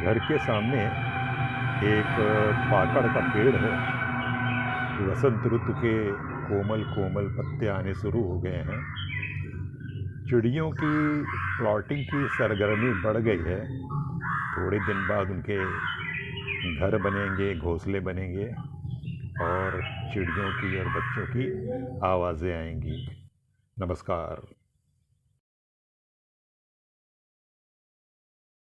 घर के सामने एक पाकड़ का पेड़ है। वसंत ऋतु के कोमल कोमल पत्ते आने शुरू हो गए हैं। चिड़ियों की प्लॉटिंग की सरगर्मी बढ़ गई है। थोड़े दिन बाद उनके घर बनेंगे, घोंसले बनेंगे और चिड़ियों की और बच्चों की आवाज़ें आएंगी। नमस्कार।